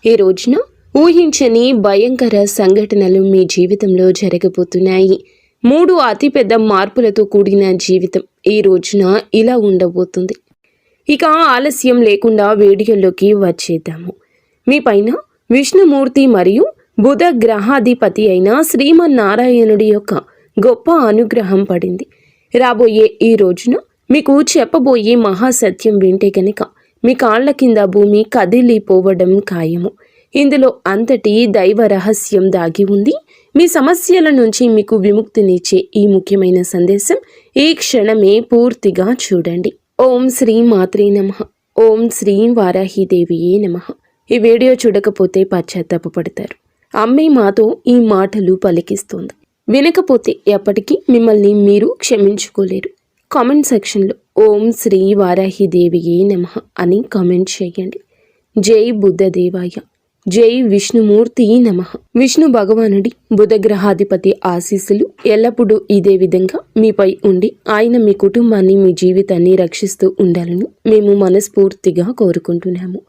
ఈ రోజున ఊహించని భయంకర సంఘటనలు మీ జీవితంలో జరగబోతున్నాయి. 3 అతిపెద్ద మార్పులతో కూడిన జీవితం ఈ రోజున ఇలా ఉండబోతుంది. ఇక ఆలస్యం లేకుండా వీడియోలోకి వచ్చేద్దాము. మీ పైన విష్ణుమూర్తి మరియు బుధ గ్రహాధిపతి అయిన శ్రీమన్నారాయణుడి యొక్క గొప్ప అనుగ్రహం పడింది. రాబోయే ఈ రోజున మీకు చెప్పబోయే మహాసత్యం వింటే కనుక మీ కాళ్ల కింద భూమి కదిలిపోవడం ఖాయము. ఇందులో అంతటి దైవ రహస్యం దాగి ఉంది. మీ సమస్యల నుంచి మీకు విముక్తినిచ్చే ఈ ముఖ్యమైన సందేశం ఈ క్షణమే పూర్తిగా చూడండి. ఓం శ్రీ మాత్రే నమః. ఓం శ్రీ వారాహిదేవియే నమః. ఈ వీడియో చూడకపోతే పశ్చాత్తాపపడతారు. అమ్మే మాతో ఈ మాటలు పలికిస్తోంది. వినకపోతే ఎప్పటికీ మిమ్మల్ని మీరు క్షమించుకోలేరు. కామెంట్ సెక్షన్లో ఓం శ్రీ వారాహిదేవియే నమః అని కామెంట్ చేయండి. జై బుద్ధదేవాయ, జై విష్ణుమూర్తి నమః. విష్ణు భగవానుడి బుధ గ్రహాధిపతి ఆశీస్సులు ఎల్లప్పుడూ ఇదే విధంగా మీపై ఉండి ఆయన మీ కుటుంబాన్ని మీ జీవితాన్ని రక్షిస్తూ ఉండాలని మేము మనస్ఫూర్తిగా కోరుకుంటున్నాము.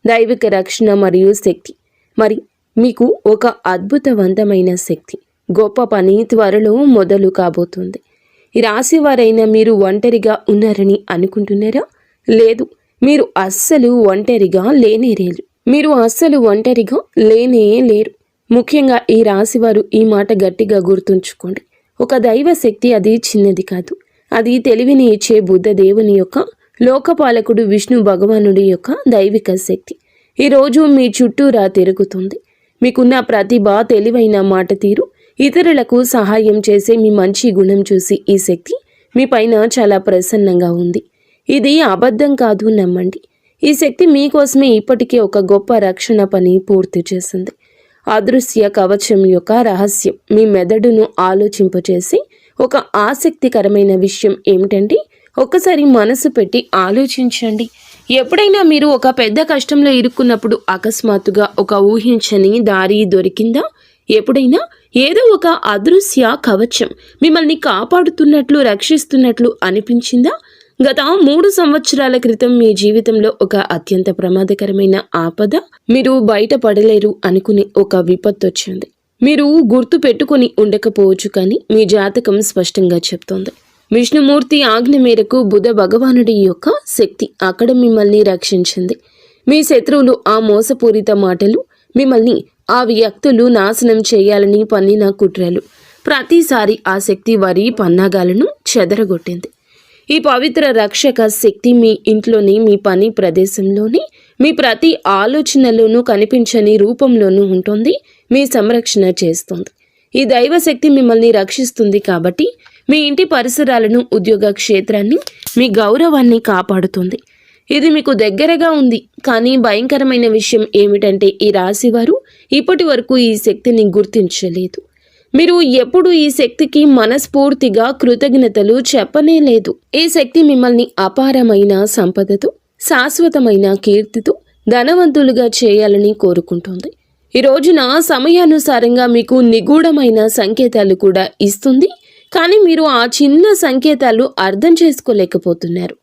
దైవిక రక్షణ మరియు శక్తి మరి మీకు ఒక అద్భుతవంతమైన శక్తి, గొప్ప పని త్వరలో మొదలు కాబోతుంది. ఈ రాశి వారైనా మీరు ఒంటరిగా ఉన్నారని అనుకుంటున్నారా? లేదు, మీరు అస్సలు ఒంటరిగా లేరు. ముఖ్యంగా ఈ రాశివారు ఈ మాట గట్టిగా గుర్తుంచుకోండి. ఒక దైవ శక్తి అది చిన్నది కాదు. అది తెలివిని ఇచ్చే బుద్ధ దేవుని యొక్క లోకపాలకుడు విష్ణు భగవానుడి యొక్క దైవిక శక్తి ఈరోజు మీ చుట్టూరా తిరుగుతుంది. మీకున్న ప్రతిభ, తెలివైన మాట తీరు, ఇతరులకు సహాయం చేసే మీ మంచి గుణం చూసి ఈ శక్తి మీ పైన చాలా ప్రసన్నంగా ఉంది. ఇది అబద్ధం కాదు, నమ్మండి. ఈ శక్తి మీకోసమే ఇప్పటికే ఒక గొప్ప రక్షణ పని పూర్తి చేసింది. అదృశ్య కవచం యొక్క రహస్యం మీ మెదడును ఆలోచింపచేసి ఒక ఆసక్తికరమైన విషయం ఏమిటంటే, ఒక్కసారి మనసు పెట్టి ఆలోచించండి. ఎప్పుడైనా మీరు ఒక పెద్ద కష్టంలో ఇరుక్కున్నప్పుడు అకస్మాత్తుగా ఒక ఊహించని దారి దొరికిందా? ఎప్పుడైనా ఏదో ఒక అదృశ్య కవచం మిమ్మల్ని కాపాడుతున్నట్లు, రక్షిస్తున్నట్లు అనిపించిందా? గత 3 సంవత్సరాల క్రితం మీ జీవితంలో ఒక అత్యంత ప్రమాదకరమైన ఆపద, మీరు బయటపడలేరు అనుకునే ఒక విపత్తు వచ్చింది. మీరు గుర్తు పెట్టుకుని ఉండకపోవచ్చు, కానీ మీ జాతకం స్పష్టంగా చెప్తోంది. విష్ణుమూర్తి ఆజ్ఞ మేరకు బుధ భగవానుడి యొక్క శక్తి అక్కడ మిమ్మల్ని రక్షించింది. మీ శత్రువులు ఆ మోసపూరిత మాటలు, మిమ్మల్ని ఆ వ్యక్తులు నాశనం చేయాలని పన్నిన కుట్రలు, ప్రతిసారి ఆ శక్తి వారి పన్నాగాలను చెదరగొట్టింది. ఈ పవిత్ర రక్షక శక్తి మీ ఇంట్లోని, మీ పని ప్రదేశంలోని, మీ ప్రతి ఆలోచనలోనూ, కనిపించని రూపంలోనూ ఉంటుంది. మీ సంరక్షణ చేస్తుంది. ఈ దైవశక్తి మిమ్మల్ని రక్షిస్తుంది కాబట్టి మీ ఇంటి పరిసరాలను, ఉద్యోగ క్షేత్రాన్ని, మీ గౌరవాన్ని కాపాడుతుంది. ఇది మీకు దగ్గరగా ఉంది. కానీ భయంకరమైన విషయం ఏమిటంటే, ఈ రాశివారు ఇప్పటి వరకు ఈ శక్తిని గుర్తించలేదు. మీరు ఎప్పుడు ఈ శక్తికి మనస్ఫూర్తిగా కృతజ్ఞతలు చెప్పనే లేదు. ఈ శక్తి మిమ్మల్ని అపారమైన సంపదతో, శాశ్వతమైన కీర్తితో ధనవంతులుగా చేయాలని కోరుకుంటుంది. ఈ రోజున సమయానుసారంగా మీకు నిగూఢమైన సంకేతాలు కూడా ఇస్తుంది. కానీ మీరు ఆ చిన్న సంకేతాలు అర్థం చేసుకోలేకపోతున్నారు.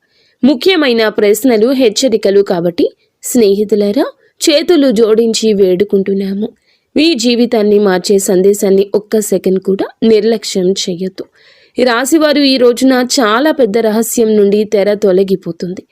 ముఖ్యమైన ప్రశ్నలు, హెచ్చరికలు. కాబట్టి స్నేహితులారా, చేతులు జోడించి వేడుకుంటున్నాము. మీ జీవితాన్ని మార్చే సందేశాన్ని ఒక్క సెకండ్ కూడా నిర్లక్ష్యం చేయొద్దు. ఈ రాశివారు ఈ రోజున చాలా పెద్ద రహస్యం నుండి తెర తొలగిపోతుంది.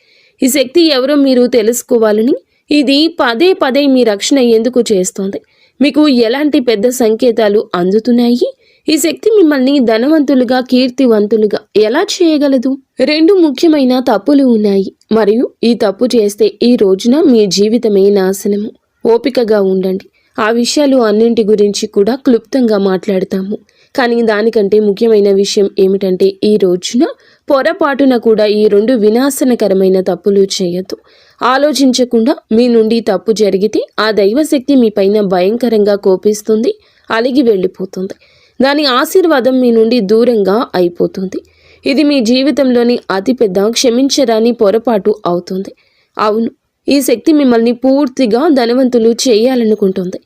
ఈ శక్తి ఎవరో మీరు తెలుసుకోవాలని ఇది పదే పదే మీ రక్షణ ఎందుకు చేస్తోంది? మీకు ఎలాంటి పెద్ద సంకేతాలు అందుతున్నాయి? ఈ శక్తి మిమ్మల్ని ధనవంతులుగా, కీర్తివంతులుగా ఎలా చేయగలదు? 2 ముఖ్యమైన తప్పులు ఉన్నాయి, మరియు ఈ తప్పు చేస్తే ఈ రోజున మీ జీవితమే నాశనము. ఓపికగా ఉండండి. ఆ విషయాలు అన్నింటి గురించి కూడా క్లుప్తంగా మాట్లాడతాము. కానీ దానికంటే ముఖ్యమైన విషయం ఏమిటంటే, ఈ రోజున పొరపాటున కూడా ఈ 2 వినాశనకరమైన తప్పులు చేయొద్దు. ఆలోచించకుండా మీ నుండి తప్పు జరిగితే ఆ దైవశక్తి మీ పైన భయంకరంగా కోపిస్తుంది, అలిగి వెళ్ళిపోతుంది. దాని ఆశీర్వాదం మీ నుండి దూరంగా అయిపోతుంది. ఇది మీ జీవితంలోని అతిపెద్ద క్షమించరాని పొరపాటు అవుతుంది. అవును, ఈ శక్తి మిమ్మల్ని పూర్తిగా ధనవంతులు చేయాలనుకుంటుంది.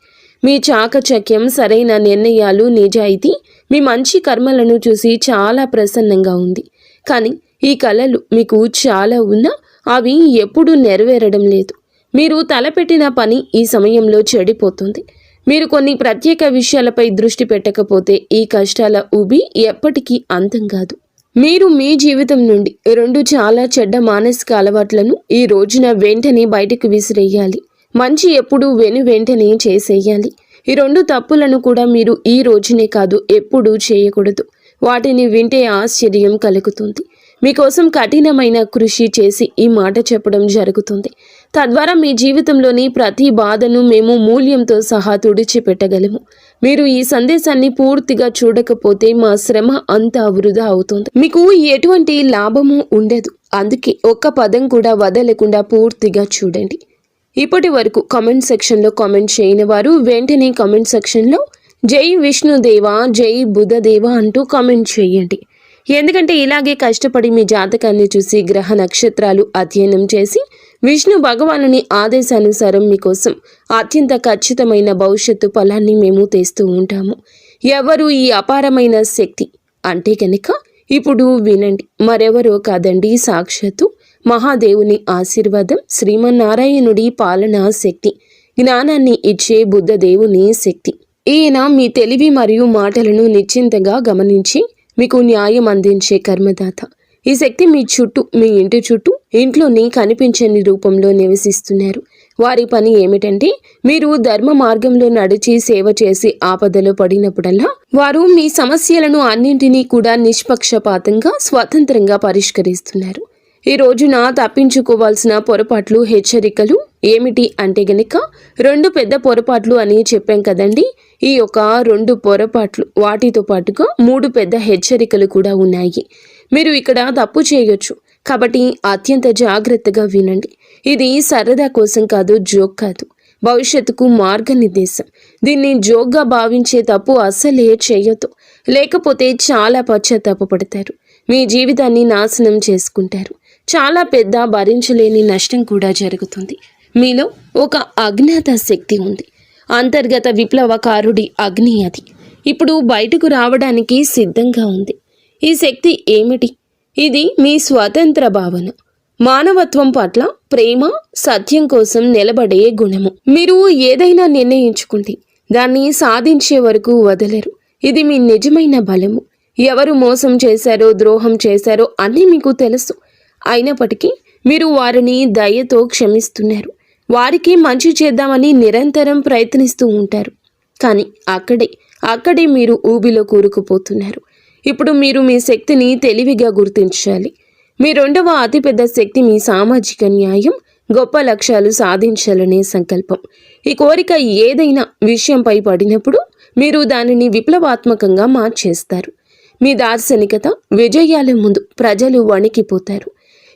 మీ చాకచక్యం, సరైన నిర్ణయాలు, నిజాయితీ, మీ మంచి కర్మలను చూసి చాలా ప్రసన్నంగా ఉంది. కానీ ఈ కళలు మీకు చాలా ఉన్నా అవి ఎప్పుడూ నెరవేరడం లేదు. మీరు తలపెట్టిన పని ఈ సమయంలో చెడిపోతుంది. మీరు కొన్ని ప్రత్యేక విషయాలపై దృష్టి పెట్టకపోతే ఈ కష్టాల ఊబి ఎప్పటికీ అంతం కాదు. మీరు మీ జీవితం నుండి 2 చాలా చెడ్డ మానసిక అలవాట్లను ఈ రోజున వెంటనే బయటకు విసిరేయాలి. మంచి ఎప్పుడు వెంటనే చేసేయాలి. ఈ 2 తప్పులను కూడా మీరు ఈ రోజునే కాదు ఎప్పుడూ చేయకూడదు. వాటిని వింటే ఆశ్చర్యం కలుగుతుంది. మీకోసం కఠినమైన కృషి చేసి ఈ మాట చెప్పడం జరుగుతుంది. తద్వారా మీ జీవితంలోని ప్రతి బాధను మేము మూల్యంతో సహా తుడిచిపెట్టగలము. మీరు ఈ సందేశాన్ని పూర్తిగా చూడకపోతే మా శ్రమ అంతా వృధా అవుతుంది. మీకు ఎటువంటి లాభము ఉండదు. అందుకే ఒక్క పదం కూడా వదలకుండా పూర్తిగా చూడండి. ఇప్పటి వరకు కామెంట్ సెక్షన్లో కామెంట్ చేయని వారు వెంటనే కామెంట్ సెక్షన్లో జై విష్ణుదేవా, జై బుధదేవ అంటూ కామెంట్ చేయండి. ఎందుకంటే ఇలాగే కష్టపడి మీ జాతకాన్ని చూసి గ్రహ నక్షత్రాలు అధ్యయనం చేసి విష్ణు భగవానుని ఆదేశానుసారం మీకోసం అత్యంత ఖచ్చితమైన భవిష్యత్తు ఫలాన్ని మేము తెస్తూ ఉంటాము. ఎవరు ఈ అపారమైన శక్తి అంటే కనుక ఇప్పుడు వినండి. మరెవరో కాదండి, సాక్షాత్తు మహాదేవుని ఆశీర్వాదం, శ్రీమన్నారాయణుడి పాలనా శక్తి, జ్ఞానాన్ని ఇచ్చే బుద్ధదేవుని శక్తి. ఈయన మీ తెలివి మరియు మాటలను నిశ్చింతగా గమనించి మీకు న్యాయం అందించే కర్మదాత. ఈ శక్తి మీ చుట్టూ, మీ ఇంటి చుట్టూ, ఇంట్లోని కనిపించని రూపంలో నివసిస్తున్నారు. వారి పని ఏమిటంటే మీరు ధర్మ మార్గంలో నడిచి సేవ చేసి ఆపదలో పడినప్పుడల్లా వారు మీ సమస్యలను అన్నింటినీ కూడా నిష్పక్షపాతంగా స్వతంత్రంగా పరిష్కరిస్తున్నారు. ఈ రోజున తప్పించుకోవాల్సిన పొరపాట్లు, హెచ్చరికలు ఏమిటి అంటే గనక 2 పెద్ద పొరపాట్లు అని చెప్పాం కదండి. ఈ యొక్క 2 పొరపాట్లు వాటితో పాటుగా 3 పెద్ద హెచ్చరికలు కూడా ఉన్నాయి. మీరు ఇక్కడ తప్పు చేయొచ్చు కాబట్టి అత్యంత జాగ్రత్తగా వినండి. ఇది సరదా కోసం కాదు, జోక్ కాదు, భవిష్యత్తుకు మార్గనిర్దేశం. దీన్ని జోక్గా భావించే తప్పు అస్సలే చేయొద్దు. లేకపోతే చాలా పశ్చాత్తాపపడతారు. మీ జీవితాన్ని నాశనం చేసుకుంటారు. చాలా పెద్ద భరించలేని నష్టం కూడా జరుగుతుంది. మీలో ఒక అజ్ఞాత శక్తి ఉంది. అంతర్గత విప్లవకారుడి అగ్ని అది ఇప్పుడు బయటకు రావడానికి సిద్ధంగా ఉంది. ఈ శక్తి ఏమిటి? ఇది మీ స్వతంత్ర భావన, మానవత్వం పట్ల ప్రేమ, సత్యం కోసం నిలబడే గుణము. మీరు ఏదైనా నిర్ణయించుకుంటే దాన్ని సాధించే వరకు వదలరు. ఇది మీ నిజమైన బలము. ఎవరు మోసం చేశారో, ద్రోహం చేశారో అన్నీ మీకు తెలుసు. అయినప్పటికీ మీరు వారిని దయతో క్షమిస్తున్నారు. వారికి మంచి చేద్దామని నిరంతరం ప్రయత్నిస్తూ ఉంటారు. కానీ అక్కడే మీరు ఊబిలో కూరుకుపోతున్నారు. ఇప్పుడు మీరు మీ శక్తిని తెలివిగా గుర్తించాలి. మీ 2వ అతిపెద్ద శక్తి మీ సామాజిక న్యాయం, గొప్ప లక్ష్యాలు సాధించాలనే సంకల్పం. ఈ కోరిక ఏదైనా విషయంపై పడినప్పుడు మీరు దానిని విప్లవాత్మకంగా మార్చేస్తారు. మీ దార్శనికత, విజయాల ముందు ప్రజలు వణికిపోతారు.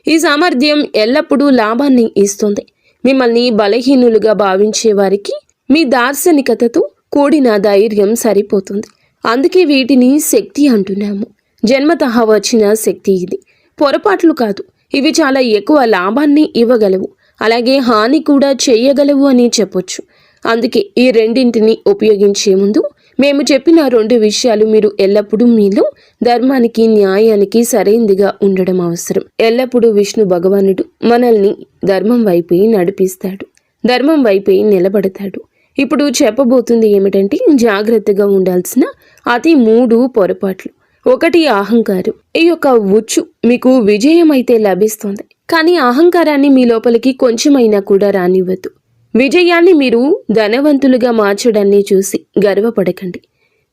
ఈ సామర్థ్యం ఎల్లప్పుడూ లాభాన్ని ఇస్తుంది. మిమ్మల్ని బలహీనులుగా భావించే వారికి మీ దార్శనికతతో కూడిన ధైర్యం సరిపోతుంది. అందుకే వీటిని శక్తి అంటున్నాము. జన్మతః వచ్చిన శక్తి ఇది. పొరపాట్లు కాదు. ఇవి చాలా ఎక్కువ లాభాన్ని ఇవ్వగలవు, అలాగే హాని కూడా చేయగలవు అని చెప్పొచ్చు. అందుకే ఈ రెండింటిని ఉపయోగించే ముందు మేము చెప్పిన 2 విషయాలు మీరు ఎల్లప్పుడూ మీలో ధర్మానికి, న్యాయానికి సరైనదిగా ఉండడం అవసరం. ఎల్లప్పుడూ విష్ణు భగవానుడు మనల్ని ధర్మం వైపే నడిపిస్తాడు, ధర్మం వైపే నిలబడతాడు. ఇప్పుడు చెప్పబోతుంది ఏమిటంటే జాగ్రత్తగా ఉండాల్సిన అతి 3 పొరపాట్లు. 1 అహంకారం. ఈ యొక్క ఉచ్చు మీకు విజయం అయితే లభిస్తుంది, కానీ అహంకారాన్ని మీ లోపలికి కొంచెమైనా కూడా రానివ్వద్దు. విజయాన్ని మీరు ధనవంతులుగా మార్చడాన్ని చూసి గర్వపడకండి.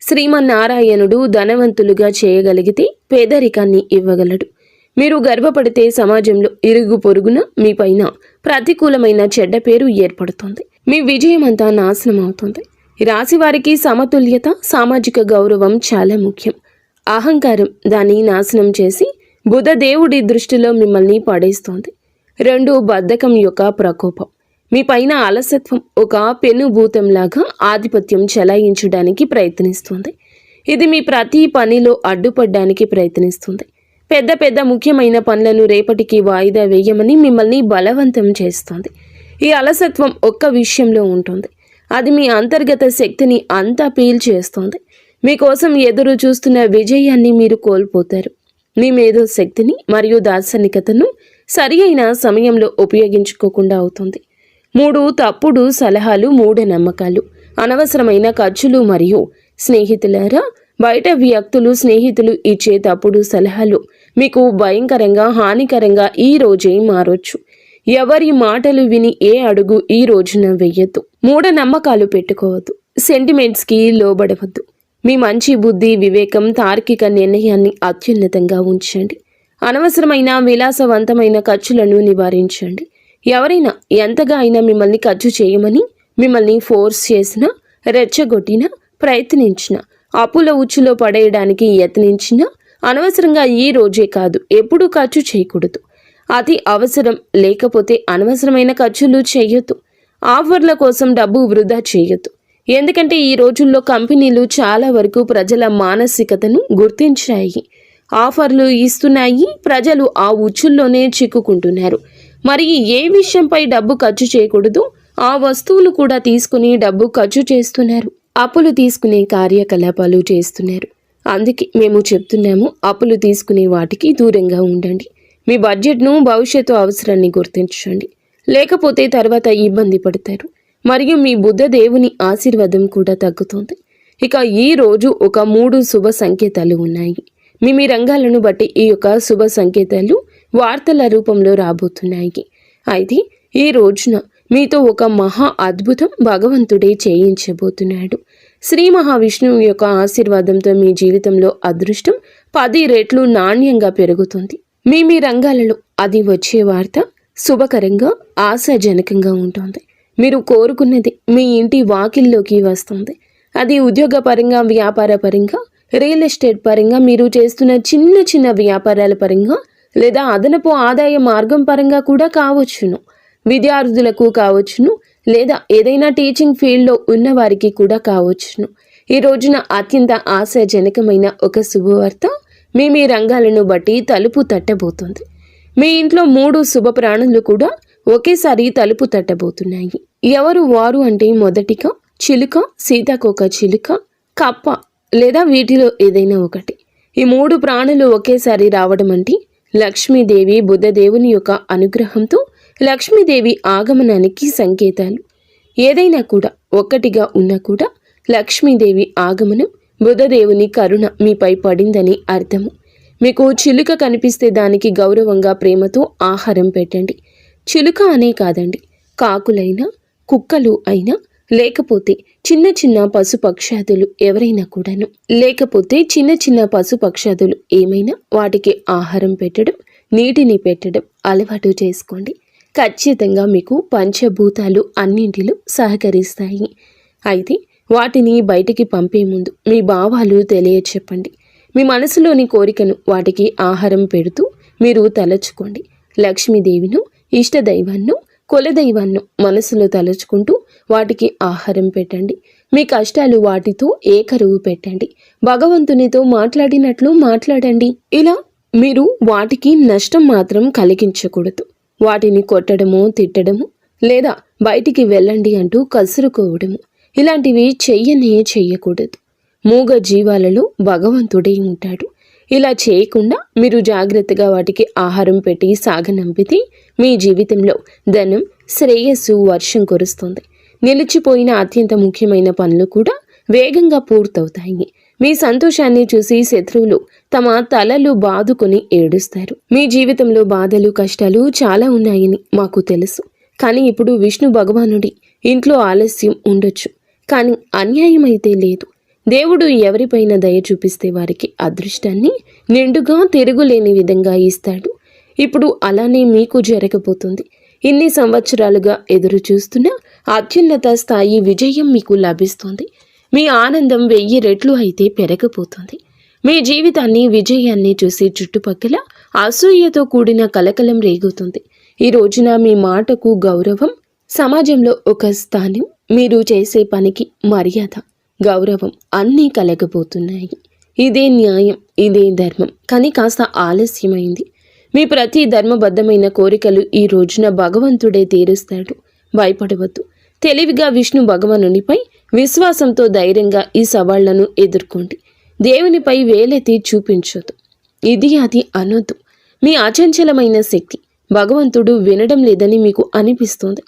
శ్రీమన్నారాయణుడు ధనవంతులుగా చేయగలిగితే పేదరికాన్ని ఇవ్వగలడు. మీరు గర్వపడితే సమాజంలో ఇరుగు పొరుగున మీ పైన ప్రతికూలమైన చెడ్డ పేరు ఏర్పడుతుంది. మీ విజయం అంతా నాశనం అవుతుంది. ఈ రాశి వారికి సమతుల్యత, సామాజిక గౌరవం చాలా ముఖ్యం. అహంకారం దాన్ని నాశనం చేసి బుధదేవుడి దృష్టిలో మిమ్మల్ని పడేస్తోంది. 2 బద్ధకం యొక్క ప్రకోపం. మీ పైన అలసత్వం ఒక పెనుభూతంలాగా ఆధిపత్యం చెలాయించడానికి ప్రయత్నిస్తుంది. ఇది మీ ప్రతి పనిలో అడ్డుపడడానికి ప్రయత్నిస్తుంది. పెద్ద ముఖ్యమైన పనులను రేపటికి వాయిదా వేయమని మిమ్మల్ని బలవంతం చేస్తుంది. ఈ అలసత్వం ఒక్క విషయంలో ఉంటుంది. అది మీ అంతర్గత శక్తిని అంతా పీల్చేస్తోంది. మీకోసం ఎదురు చూస్తున్న విజయాన్ని మీరు కోల్పోతారు. మీ మేధో శక్తిని మరియు దార్శనికతను సరి అయిన సమయంలో ఉపయోగించుకోకుండా అవుతుంది. 3 తప్పుడు సలహాలు, మూఢనమ్మకాలు, అనవసరమైన ఖర్చులు మరియు స్నేహితులారా, బయట వ్యక్తులు, స్నేహితులు ఇచ్చే తప్పుడు సలహాలు మీకు భయంకరంగా, హానికరంగా ఈ రోజే మారొచ్చు. ఎవరి మాటలు విని ఏ అడుగు ఈ రోజున వెయ్యొద్దు. మూఢనమ్మకాలు పెట్టుకోవద్దు. సెంటిమెంట్స్కి లోబడవద్దు. మీ మంచి బుద్ధి, వివేకం, తార్కిక నిర్ణయాన్ని అత్యున్నతంగా ఉంచండి. అనవసరమైన విలాసవంతమైన ఖర్చులను నివారించండి. ఎవరైనా ఎంతగా అయినా మిమ్మల్ని ఖర్చు చేయమని మిమ్మల్ని ఫోర్స్ చేసినా, రెచ్చగొట్టినా, ప్రయత్నించినా, అప్పుల ఉచ్చులో పడేయడానికి యత్నించినా అనవసరంగా ఈ రోజే కాదు ఎప్పుడూ ఖర్చు చేయకూడదు. అతి అవసరం లేకపోతే అనవసరమైన ఖర్చులు చేయొద్దు. ఆఫర్ల కోసం డబ్బు వృధా చేయొద్దు. ఎందుకంటే ఈ రోజుల్లో కంపెనీలు చాలా వరకు ప్రజల మానసికతను గుర్తించాయి. ఆఫర్లు ఇస్తున్నాయి. ప్రజలు ఆ ఉచ్చుల్లోనే చిక్కుకుంటున్నారు. మరి ఏ విషయంపై డబ్బు ఖర్చు చేయకూడదు, ఆ వస్తువులు కూడా తీసుకుని డబ్బు ఖర్చు చేస్తున్నారు. అప్పులు తీసుకునే కార్యకలాపాలు చేస్తున్నారు. అందుకే మేము చెప్తున్నాము, అప్పులు తీసుకునే వాటికి దూరంగా ఉండండి. మీ బడ్జెట్ను, భవిష్యత్తు అవసరాన్ని గుర్తించండి. లేకపోతే తర్వాత ఇబ్బంది పడతారు. మరియు మీ బుద్ధ దేవుని ఆశీర్వాదం కూడా తగ్గుతుంది. ఇక ఈ రోజు ఒక 3 శుభ సంకేతాలు ఉన్నాయి. మీ రంగాలను బట్టి ఈ యొక్క శుభ సంకేతాలు వార్తల రూపంలో రాబోతున్నాయి. అయితే ఈ రోజున మీతో ఒక మహా అద్భుతం భగవంతుడే చేయించబోతున్నాడు. శ్రీ మహావిష్ణువు యొక్క ఆశీర్వాదంతో మీ జీవితంలో అదృష్టం 10 రెట్లు నాణ్యంగా పెరుగుతుంది. మీ రంగాలలో అది వచ్చే వార్త శుభకరంగా, ఆశాజనకంగా ఉంటుంది. మీరు కోరుకున్నది మీ ఇంటి వాకిల్లోకి వస్తుంది. అది ఉద్యోగపరంగా, వ్యాపార పరంగా, రియల్ ఎస్టేట్ పరంగా, మీరు చేస్తున్న చిన్న చిన్న వ్యాపారాల పరంగా, లేదా అదనపు ఆదాయ మార్గం పరంగా కూడా కావచ్చును. విద్యార్థులకు కావచ్చును, లేదా ఏదైనా టీచింగ్ ఫీల్డ్లో ఉన్న వారికి కూడా కావచ్చును. ఈ రోజున అత్యంత ఆశాజనకమైన ఒక శుభవార్త మీ రంగాలను బట్టి తలుపు తట్టబోతుంది. మీ ఇంట్లో 3 శుభ ప్రాణులు కూడా ఒకేసారి తలుపు తట్టబోతున్నాయి. ఎవరు వారు అంటే మొదటిగా చిలుక, సీతాకోక చిలుక, కప్ప లేదా వీటిలో ఏదైనా ఒకటి. ఈ 3 ప్రాణులు ఒకేసారి రావడం అంటే లక్ష్మీదేవి, బుద్ధదేవుని యొక్క అనుగ్రహంతో లక్ష్మీదేవి ఆగమనానికి సంకేతాలు. ఏదైనా కూడా ఒక్కటిగా ఉన్నా కూడా లక్ష్మీదేవి ఆగమనం, బుద్ధదేవుని కరుణ మీపై పడిందని అర్థము. మీకు చిలుక కనిపిస్తే దానికి గౌరవంగా, ప్రేమతో ఆహారం పెట్టండి. చిలుక అనే కాదండి, కాకులైనా, కుక్కలు అయినా, లేకపోతే చిన్న చిన్న పశుపక్షాదులు ఎవరైనా కూడాను, లేకపోతే చిన్న చిన్న పశుపక్షాదులు ఏమైనా వాటికి ఆహారం పెట్టడం, నీటిని పెట్టడం అలవాటు చేసుకోండి. ఖచ్చితంగా మీకు పంచభూతాలు అన్నింటిలో సహకరిస్తాయి. అయితే వాటిని బయటికి పంపే ముందు మీ భావాలు తెలియచెప్పండి. మీ మనసులోని కోరికను వాటికి ఆహారం పెడుతూ మీరు తలచుకోండి. లక్ష్మీదేవిను, ఇష్టదైవాన్ని, కులదైవాన్ని మనసులో తలుచుకుంటూ వాటికి ఆహారం పెట్టండి. మీ కష్టాలు వాటితో ఏకరువు పెట్టండి. భగవంతునితో మాట్లాడినట్లు మాట్లాడండి. ఇలా మీరు వాటికి నష్టం మాత్రం కలిగించకూడదు. వాటిని కొట్టడము, తిట్టడము, లేదా బయటికి వెళ్ళండి అంటూ కసురుకోవడము ఇలాంటివి చెయ్యకూడదు. మూగ జీవాలలో భగవంతుడే ఉంటాడు. ఇలా చేయకుండా మీరు జాగ్రత్తగా వాటికి ఆహారం పెట్టి సాగనంపితే మీ జీవితంలో ధనం, శ్రేయస్సు వర్షం కురుస్తుంది. నిలిచిపోయిన అత్యంత ముఖ్యమైన పనులు కూడా వేగంగా పూర్తవుతాయి. మీ సంతోషాన్ని చూసి శత్రువులు తమ తలలు బాదుకొని ఏడుస్తారు. మీ జీవితంలో బాధలు, కష్టాలు చాలా ఉన్నాయని మాకు తెలుసు. కానీ ఇప్పుడు విష్ణు భగవానుడి ఇంట్లో ఆలస్యం ఉండొచ్చు, కానీ అన్యాయం అయితే లేదు. దేవుడు ఎవరిపైన దయ చూపిస్తే వారికి అదృష్టాన్ని నిండుగా, తిరుగులేని విధంగా ఇస్తాడు. ఇప్పుడు అలానే మీకు జరగబోతుంది. ఇన్ని సంవత్సరాలుగా ఎదురు చూస్తున్న అత్యున్నత స్థాయి విజయం మీకు లభిస్తుంది. మీ ఆనందం 1000 రెట్లు అయితే పెరగబోతుంది. మీ జీవితాన్ని, విజయాన్ని చూసి చుట్టుపక్కల అసూయతో కూడిన కలకలం రేగుతుంది. ఈ రోజున మీ మాటకు గౌరవం, సమాజంలో ఒక స్థానం, మీరు చేసే పనికి మర్యాద, గౌరవం అన్నీ కలగబోతున్నాయి. ఇదే న్యాయం, ఇదే ధర్మం. కానీ కాస్త ఆలస్యమైంది. మీ ప్రతి ధర్మబద్ధమైన కోరికలు ఈ రోజున భగవంతుడే తీరుస్తాడు. భయపడవద్దు. తెలివిగా విష్ణు భగవానునిపై విశ్వాసంతో ధైర్యంగా ఈ సవాళ్లను ఎదుర్కోండి. దేవునిపై వేలెత్తి చూపించొద్దు. ఇది అది అనొద్దు. మీ అచంచలమైన శక్తి భగవంతుడు వినడం లేదని మీకు అనిపిస్తుంది.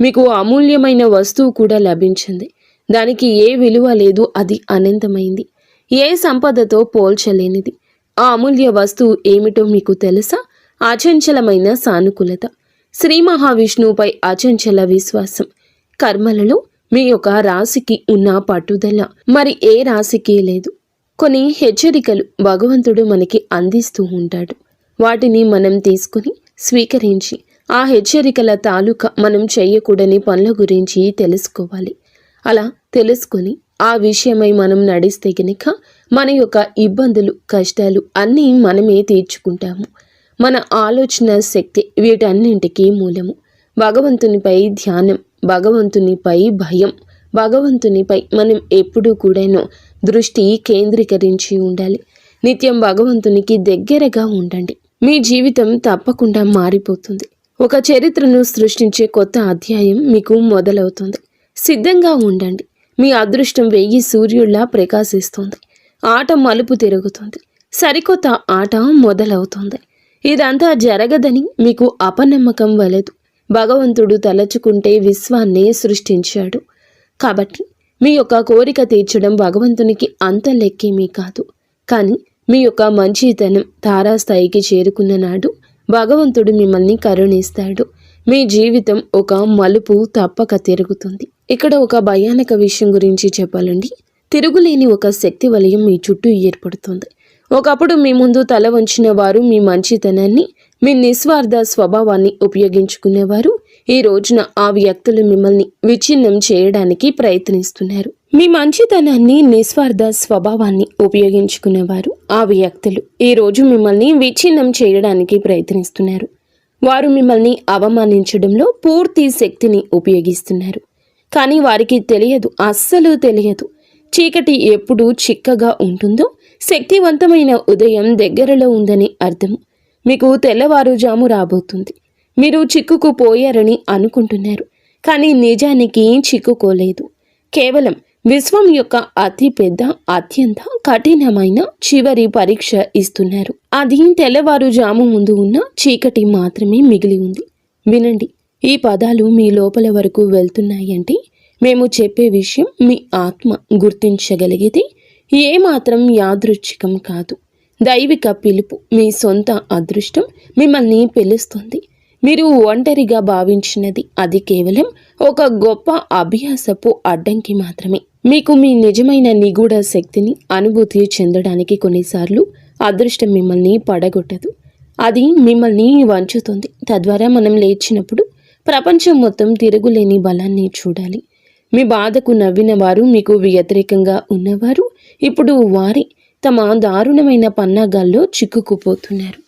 మీకు అమూల్యమైన వస్తువు కూడా లభించింది. దానికి ఏ విలువ లేదు, అది అనంతమైంది, ఏ సంపదతో పోల్చలేనిది. ఆ అమూల్య వస్తువు ఏమిటో మీకు తెలుసా? అచంచలమైన సానుకూలత, శ్రీ మహావిష్ణువుపై అచంచల విశ్వాసం. కర్మలలో మీ యొక్క రాశికి ఉన్న పట్టుదల మరి ఏ రాశికి లేదు. కొన్ని హెచ్చరికలు భగవంతుడు మనకి అందిస్తూ ఉంటాడు. వాటిని మనం తీసుకుని స్వీకరించి ఆ హెచ్చరికల తాలూకా మనం చేయకూడని పనుల గురించి తెలుసుకోవాలి. అలా తెలుసుకొని ఆ విషయమై మనం నడిస్తే గనుక మన యొక్క ఇబ్బందులు, కష్టాలు అన్నీ మనమే తీర్చుకుంటాము. మన ఆలోచన శక్తి వీటన్నింటికీ మూలము. భగవంతునిపై ధ్యానం, భగవంతునిపై భయం, భగవంతునిపై మనం ఎప్పుడూ కూడాను దృష్టి కేంద్రీకరించి ఉండాలి. నిత్యం భగవంతునికి దగ్గరగా ఉండండి. మీ జీవితం తప్పకుండా మారిపోతుంది. ఒక చరిత్రను సృష్టించే కొత్త అధ్యాయం మీకు మొదలవుతుంది. సిద్ధంగా ఉండండి. మీ అదృష్టం 1000 సూర్యుల్లా ప్రకాశిస్తుంది. ఆట మలుపు తిరుగుతుంది. సరికొత్త ఆట మొదలవుతుంది. ఇదంతా జరగదని మీకు అపనమ్మకం వలదు. భగవంతుడు తలచుకుంటే విశ్వాన్నే సృష్టించాడు. కాబట్టి మీ యొక్క కోరిక తీర్చడం భగవంతునికి అంత లెక్కేమీ కాదు. కానీ మీ యొక్క మంచితనం తారాస్థాయికి చేరుకున్న నాడు భగవంతుడు మిమ్మల్ని కరుణిస్తాడు. మీ జీవితం ఒక మలుపు తప్పక తిరుగుతుంది. ఇక్కడ ఒక భయానక విషయం గురించి చెప్పాలండి. తిరుగులేని ఒక శక్తి వలయం మీ చుట్టూ ఏర్పడుతుంది. ఒకప్పుడు మీ ముందు తల వంచిన వారు, మీ మంచితనాన్ని, మీ నిస్వార్థ స్వభావాన్ని ఉపయోగించుకునేవారు, ఈ రోజున ఆ వ్యక్తులు మిమ్మల్ని విచ్ఛిన్నం చేయడానికి ప్రయత్నిస్తున్నారు. మీ మంచితనాన్ని, నిస్వార్థ స్వభావాన్ని ఉపయోగించుకునేవారు, ఆ వ్యక్తులు ఈ రోజు మిమ్మల్ని విచ్ఛిన్నం చేయడానికి ప్రయత్నిస్తున్నారు. వారు మిమ్మల్ని అవమానించడంలో పూర్తి శక్తిని ఉపయోగిస్తున్నారు. కానీ వారికి తెలియదు, అస్సలు తెలియదు, చీకటి ఎప్పుడు చిక్కగా ఉంటుందో శక్తివంతమైన ఉదయం దగ్గరలో ఉందని అర్థము. మీకు తెల్లవారుజాము రాబోతుంది. మీరు చిక్కుకుపోయారని అనుకుంటున్నారు, కానీ నిజానికి చిక్కుకోలేదు. కేవలం విశ్వం యొక్క అతి పెద్ద, అత్యంత కఠినమైన చివరి పరీక్ష ఇస్తున్నారు. అది తెల్లవారుజాము ముందు ఉన్న చీకటి మాత్రమే మిగిలి ఉంది. వినండి, ఈ పదాలు మీ లోపల వరకు వెళ్తున్నాయంటే మేము చెప్పే విషయం మీ ఆత్మ గుర్తించగలిగితే ఏమాత్రం యాదృచ్ఛికం కాదు. దైవిక పిలుపు, మీ సొంత అదృష్టం మిమ్మల్ని పిలుస్తుంది. మీరు ఒంటరిగా భావించినది అది కేవలం ఒక గొప్ప అభ్యాసపు అడ్డంకి మాత్రమే. మీకు మీ నిజమైన నిగూఢ శక్తిని అనుభూతి చెందడానికి కొన్నిసార్లు అదృష్టం మిమ్మల్ని పడగొట్టదు. అది మిమ్మల్ని వంచుతుంది. తద్వారా మనం లేచినప్పుడు ప్రపంచం మొత్తం తిరుగులేని బలాన్ని చూడాలి. మీ బాధకు నవ్విన వారు, మీకు వ్యతిరేకంగా ఉన్నవారు ఇప్పుడు వారి తమ దారుణమైన పన్నాగాల్లో చిక్కుకుపోతున్నారు.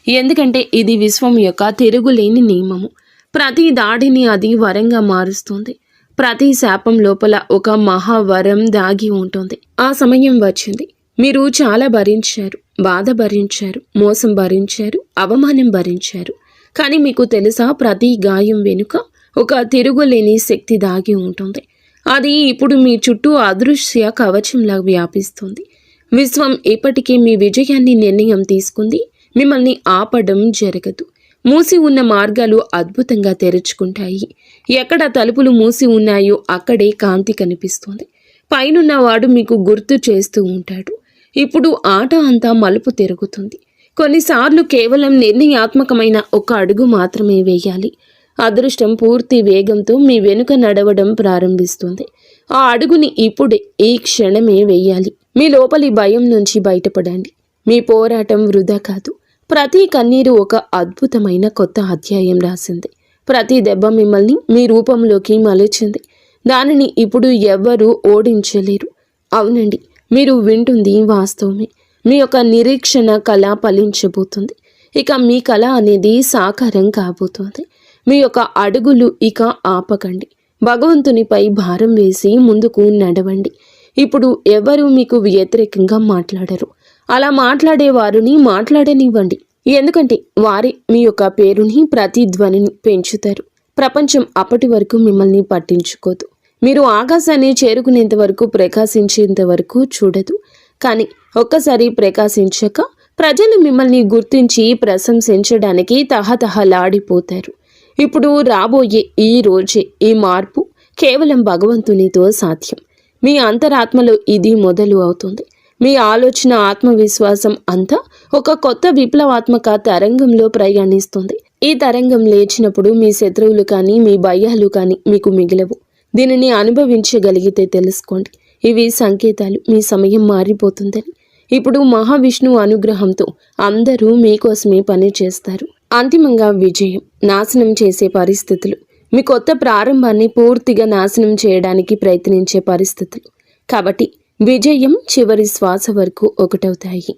ఎందుకంటే ఇది విశ్వం యొక్క తిరుగులేని నియమము. ప్రతి దాడిని అది వరంగా మారుస్తుంది. ప్రతి శాపం లోపల ఒక మహావరం దాగి ఉంటుంది. ఆ సమయం వచ్చింది. మీరు చాలా భరించారు, బాధ భరించారు, మోసం భరించారు, అవమానం భరించారు. కానీ మీకు తెలుసా, ప్రతి గాయం వెనుక ఒక తిరుగులేని శక్తి దాగి ఉంటుంది. అది ఇప్పుడు మీ చుట్టూ అదృశ్య కవచంలా వ్యాపిస్తుంది. విశ్వం ఇప్పటికీ మీ విజయాన్ని నిర్ణయం తీసుకుంది. మిమ్మల్ని ఆపడం జరగదు. మూసి ఉన్న మార్గాలు అద్భుతంగా తెరుచుకుంటాయి. ఎక్కడ తలుపులు మూసి ఉన్నాయో అక్కడే కాంతి కనిపిస్తుంది. పైనున్నవాడు మీకు గుర్తు చేస్తూ ఉంటాడు. ఇప్పుడు ఆట అంతా మలుపు తిరుగుతుంది. కొన్నిసార్లు కేవలం నిర్ణయాత్మకమైన ఒక అడుగు మాత్రమే వేయాలి. అదృష్టం పూర్తి వేగంతో మీ వెనుక నడవడం ప్రారంభిస్తుంది. ఆ అడుగుని ఇప్పుడే, ఈ క్షణమే వేయాలి. మీ లోపలి భయం నుంచి బయటపడండి. మీ పోరాటం వృధా కాదు. ప్రతి కన్నీరు ఒక అద్భుతమైన కొత్త అధ్యాయం రాసింది. ప్రతి దెబ్బ మిమ్మల్ని మీ రూపంలోకి మలిచింది. దానిని ఇప్పుడు ఎవ్వరూ ఓడించలేరు. అవునండి, మీరు వింటుంది వాస్తవమే. మీ యొక్క నిరీక్షణ కళ ఫలించబోతుంది. ఇక మీ కళ అనేది సాకారం కాబోతుంది. మీ యొక్క అడుగులు ఇక ఆపకండి. భగవంతునిపై భారం వేసి ముందుకు నడవండి. ఇప్పుడు ఎవరు మీకు వ్యతిరేకంగా మాట్లాడరు. అలా మాట్లాడే వారిని మాట్లాడనివ్వండి. ఎందుకంటే వారే మీ యొక్క పేరుని, ప్రతిధ్వనిని పెంచుతారు. ప్రపంచం అప్పటి వరకు మిమ్మల్ని పట్టించుకోదు. మీరు ఆకాశాన్ని చేరుకునేంత వరకు, ప్రకాశించేంత వరకు చూడదు. కానీ ఒక్కసారి ప్రకాశించాక ప్రజలు మిమ్మల్ని గుర్తించి ప్రశంసించడానికి తహతహలాడిపోతారు. ఇప్పుడు రాబోయే ఈ రోజే ఈ మార్పు కేవలం భగవంతునితో సాధ్యం. మీ అంతరాత్మలో ఇది మొదలు అవుతుంది. మీ ఆలోచన, ఆత్మవిశ్వాసం అంతా ఒక కొత్త విప్లవాత్మక తరంగంలో ప్రయాణిస్తుంది. ఈ తరంగం లేచినప్పుడు మీ శత్రువులు కానీ మీ భయాలు కానీ మీకు మిగిలవు. దీనిని అనుభవించగలిగితే తెలుసుకోండి, ఇవి సంకేతాలు మీ సమయం మారిపోతుందని. ఇప్పుడు మహావిష్ణువు అనుగ్రహంతో అందరూ మీకోసమే పని చేస్తారు. అంతిమంగా విజయం, నాశనం చేసే పరిస్థితులు, మీ కొత్త ప్రారంభాన్ని పూర్తిగా నాశనం చేయడానికి ప్రయత్నించే పరిస్థితులు. కాబట్టి విజయం చివరి శ్వాస వరకు ఒకటవుతాయి.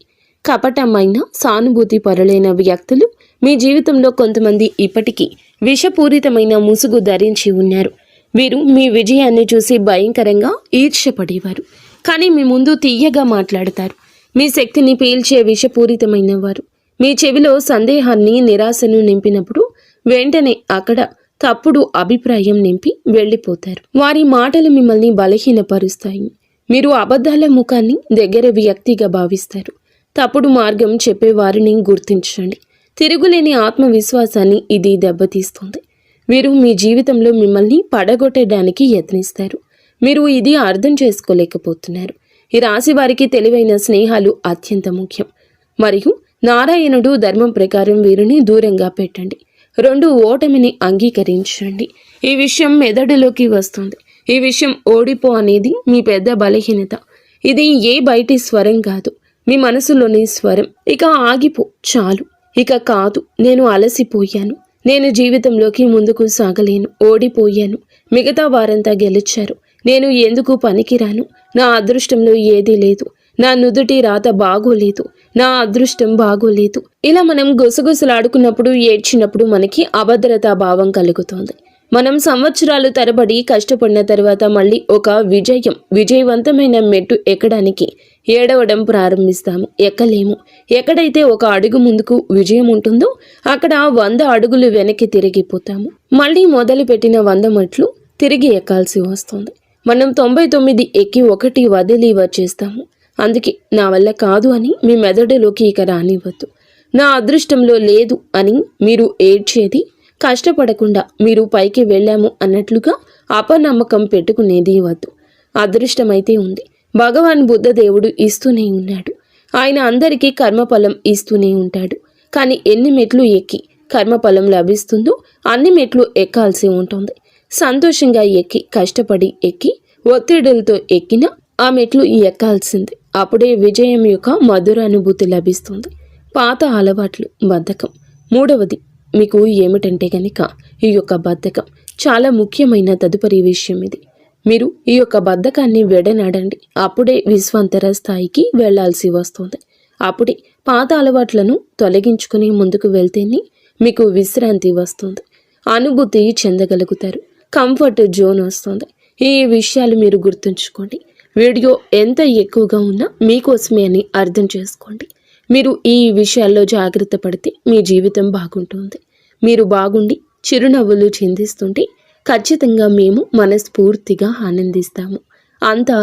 కపటమైన సానుభూతి పరులైన వ్యక్తులు మీ జీవితంలో కొంతమంది ఇప్పటికీ విషపూరితమైన ముసుగు ధరించి ఉన్నారు. వీరు మీ విజయాన్ని చూసి భయంకరంగా ఈర్ష్యపడేవారు, కానీ మీ ముందు తీయగా మాట్లాడతారు. మీ శక్తిని పీల్చే విషపూరితమైన వారు మీ చెవిలో సందేహాన్ని, నిరాశను నింపినప్పుడు వెంటనే అక్కడ తప్పుడు అభిప్రాయం నింపి వెళ్ళిపోతారు. వారి మాటలు మిమ్మల్ని బలహీనపరుస్తాయి. మీరు అబద్ధాల ముఖాన్ని దగ్గర వ్యక్తిగా భావిస్తారు. తప్పుడు మార్గం చెప్పేవారిని గుర్తించండి. తిరుగులేని ఆత్మవిశ్వాసాన్ని ఇది దెబ్బతీస్తుంది. వీరు మీ జీవితంలో మిమ్మల్ని పడగొట్టడానికి యత్నిస్తారు. మీరు ఇది అర్థం చేసుకోలేకపోతున్నారు. ఈ రాశి వారికి తెలివైన స్నేహాలు అత్యంత ముఖ్యం. మరియు నారాయణుడు ధర్మం ప్రకారం వీరిని దూరంగా పెట్టండి. 2 ఓటమిని అంగీకరించండి. ఈ విషయం మెదడులోకి వస్తుంది. ఈ విషయం ఓడిపో అనేది మీ పెద్ద బలహీనత. ఇది ఏ బయటి స్వరం కాదు, మీ మనసులోని స్వరం. ఇక ఆగిపో, చాలు, ఇక కాదు, నేను అలసిపోయాను, నేను జీవితంలోకి ముందుకు సాగలేను, ఓడిపోయాను, మిగతా వారంతా గెలిచారు, నేను ఎందుకు పనికిరాను, నా అదృష్టంలో ఏదీ లేదు, నా నుదుటి రాత బాగోలేదు, నా అదృష్టం బాగోలేదు. ఇలా మనం గుసగుసలాడుకున్నప్పుడు, ఏడ్చినప్పుడు మనకి అభద్రతా భావం కలుగుతోంది. మనం సంవత్సరాలు తరబడి కష్టపడిన తర్వాత మళ్ళీ ఒక విజయవంతమైన మెట్టు ఎక్కడానికి ఏడవడం ప్రారంభిస్తాము. ఎక్కలేము. ఎక్కడైతే ఒక అడుగు ముందుకు విజయం ఉంటుందో అక్కడ 100 అడుగులు వెనక్కి తిరిగిపోతాము. మళ్ళీ మొదలుపెట్టిన 100 మెట్లు తిరిగి ఎక్కాల్సి వస్తుంది. మనం 99 ఎక్కి 1 వదిలి వచ్చేస్తాము. అందుకే నా వల్ల కాదు అని మీ మెదడులోకి ఇక రానివ్వద్దు. నా అదృష్టంలో లేదు అని మీరు ఏడ్చేది, కష్టపడకుండా మీరు పైకి వెళ్ళాము అన్నట్లుగా అపనమ్మకం పెట్టుకునేది వద్దు. అదృష్టమైతే ఉంది. భగవాన్ బుద్ధ దేవుడు ఇస్తూనే ఉన్నాడు. ఆయన అందరికీ కర్మఫలం ఇస్తూనే ఉంటాడు. కానీ ఎన్ని మెట్లు ఎక్కి కర్మఫలం లభిస్తుందో అన్ని మెట్లు ఎక్కాల్సి ఉంటుంది. సంతోషంగా ఎక్కి, కష్టపడి ఎక్కి, ఒత్తిడులతో ఎక్కిన ఆ మెట్లు ఎక్కాల్సింది. అప్పుడే విజయం యొక్క మధుర అనుభూతి లభిస్తుంది. పాత అలవాట్లు, బద్ధకం. 3వది మీకు ఏమిటంటే గనక ఈ యొక్క బద్ధకం చాలా ముఖ్యమైన తదుపరి విషయం. ఇది మీరు ఈ యొక్క బద్ధకాన్ని విడనాడండి. అప్పుడే విశ్వాంతర స్థాయికి వెళ్లాల్సి వస్తుంది. అప్పుడే పాత అలవాట్లను తొలగించుకుని ముందుకు వెళ్తేనే మీకు విశ్రాంతి వస్తుంది, అనుభూతి చెందగలుగుతారు, కంఫర్ట్ జోన్ వస్తుంది. ఈ విషయాలు మీరు గుర్తుంచుకోండి. వీడియో ఎంత ఎక్కువగా ఉన్నా మీకోసమే అని అర్థం చేసుకోండి. మీరు ఈ విషయాల్లో జాగ్రత్త పడితే మీ జీవితం బాగుంటుంది. మీరు బాగుండి చిరునవ్వులు చిందిస్తుంటే ఖచ్చితంగా మేము మనస్ఫూర్తిగా ఆనందిస్తాము. అంతా